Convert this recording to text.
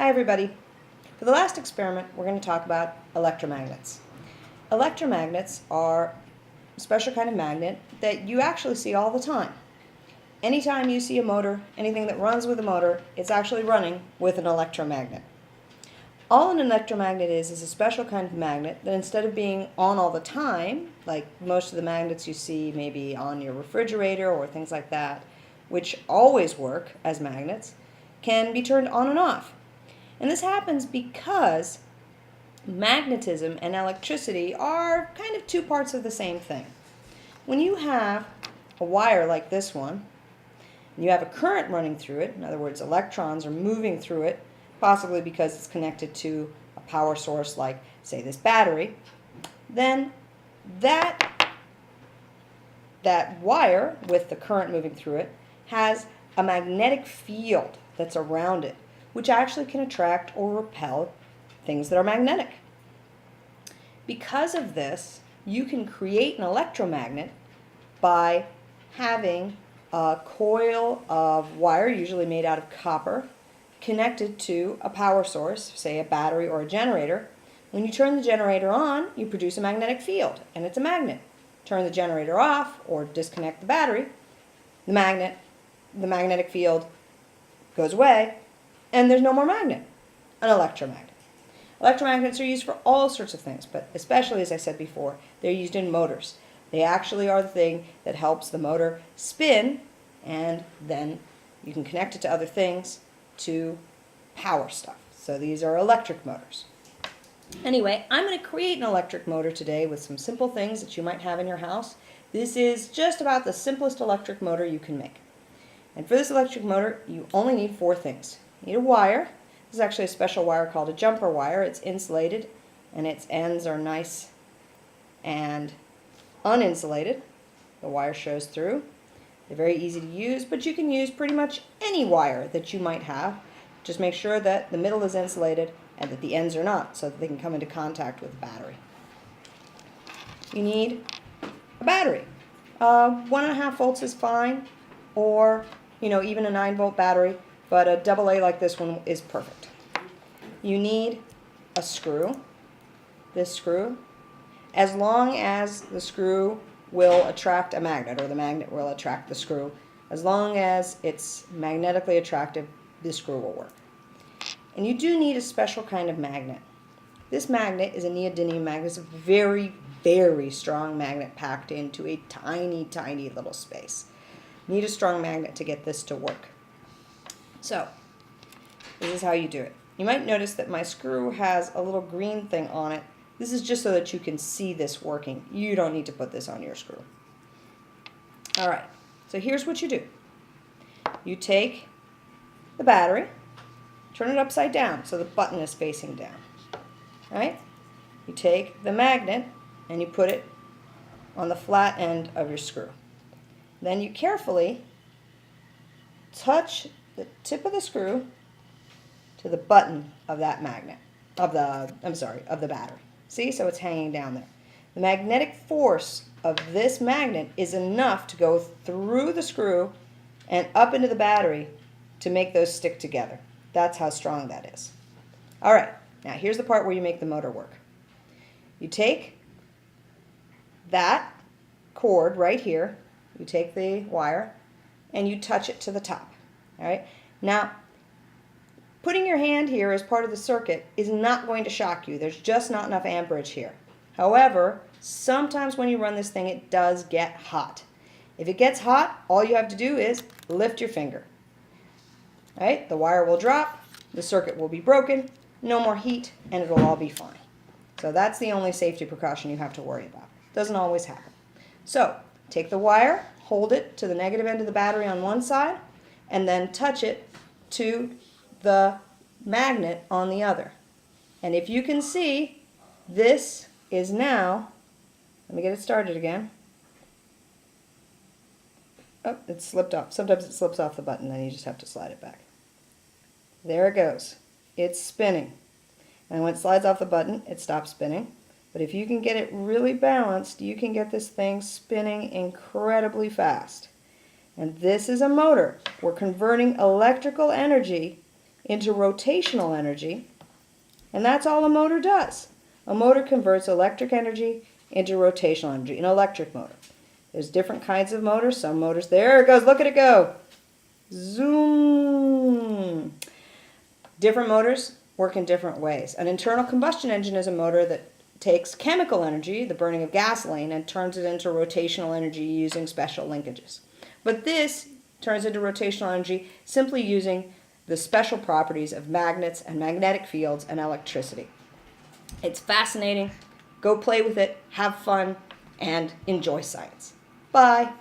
Hi everybody. For the last experiment, we're going to talk about electromagnets. Electromagnets are a special kind of magnet that you actually see all the time. Anytime you see a motor, anything that runs with a motor, it's actually running with an electromagnet. All an electromagnet is a special kind of magnet that instead of being on all the time, like most of the magnets you see maybe on your refrigerator or things like that, which always work as magnets, can be turned on and off. And this happens because magnetism and electricity are kind of two parts of the same thing. When you have a wire like this one, and you have a current running through it, in other words, electrons are moving through it, possibly because it's connected to a power source like, say, this battery, then that wire with the current moving through it has a magnetic field that's around it, which actually can attract or repel things that are magnetic. Because of this, you can create an electromagnet by having a coil of wire, usually made out of copper, connected to a power source, say a battery or a generator. When you turn the generator on, you produce a magnetic field, and it's a magnet. Turn the generator off or disconnect the battery, the magnetic field goes away, and there's no more magnet, an electromagnet. Electromagnets are used for all sorts of things, but especially, as I said before, they're used in motors. They actually are the thing that helps the motor spin, and then you can connect it to other things to power stuff. So these are electric motors. Anyway, I'm going to create an electric motor today with some simple things that you might have in your house. This is just about the simplest electric motor you can make. And for this electric motor, you only need 4 things. You need a wire. This is actually a special wire called a jumper wire. It's insulated, and its ends are nice and uninsulated. The wire shows through. They're very easy to use, but you can use pretty much any wire that you might have. Just make sure that the middle is insulated and that the ends are not, so that they can come into contact with the battery. You need a battery. 1.5 volts is fine, or even a 9-volt battery, but a AA like this one is perfect. You need a screw, this screw, as long as the screw will attract a magnet, or the magnet will attract the screw. As long as it's magnetically attractive, this screw will work. And you do need a special kind of magnet. This magnet is a neodymium magnet. It's a very, very strong magnet packed into a tiny, tiny little space. You need a strong magnet to get this to work. So, this is how you do it. You might notice that my screw has a little green thing on it. This is just so that you can see this working. You don't need to put this on your screw. All right, so here's what you do. You take the battery, turn it upside down so the button is facing down. All right? You take the magnet and you put it on the flat end of your screw. Then you carefully touch the tip of the screw to the button of that magnet, of the battery. See, so it's hanging down there. The magnetic force of this magnet is enough to go through the screw and up into the battery to make those stick together. That's how strong that is. All right, now here's the part where you make the motor work. You take that cord right here, you take the wire, and you touch it to the top. All right, now putting your hand here as part of the circuit is not going to shock you. There's just not enough amperage here. However, sometimes when you run this thing, it does get hot. If it gets hot, all you have to do is lift your finger. All right, the wire will drop, the circuit will be broken, no more heat, and it'll all be fine. So that's the only safety precaution you have to worry about. Doesn't always happen. So take the wire, hold it to the negative end of the battery on one side, and then touch it to the magnet on the other. And if you can see, this is now, let me get it started again. Oh, it slipped off. Sometimes it slips off the button, then you just have to slide it back. There it goes. It's spinning. And when it slides off the button, it stops spinning. But if you can get it really balanced, you can get this thing spinning incredibly fast. And this is a motor. We're converting electrical energy into rotational energy, and that's all a motor does. A motor converts electric energy into rotational energy, an electric motor. There's different kinds of motors. Some motors, there it goes, look at it go. Zoom. Different motors work in different ways. An internal combustion engine is a motor that takes chemical energy, the burning of gasoline, and turns it into rotational energy using special linkages. But this turns into rotational energy simply using the special properties of magnets and magnetic fields and electricity. It's fascinating. Go play with it, have fun, and enjoy science. Bye.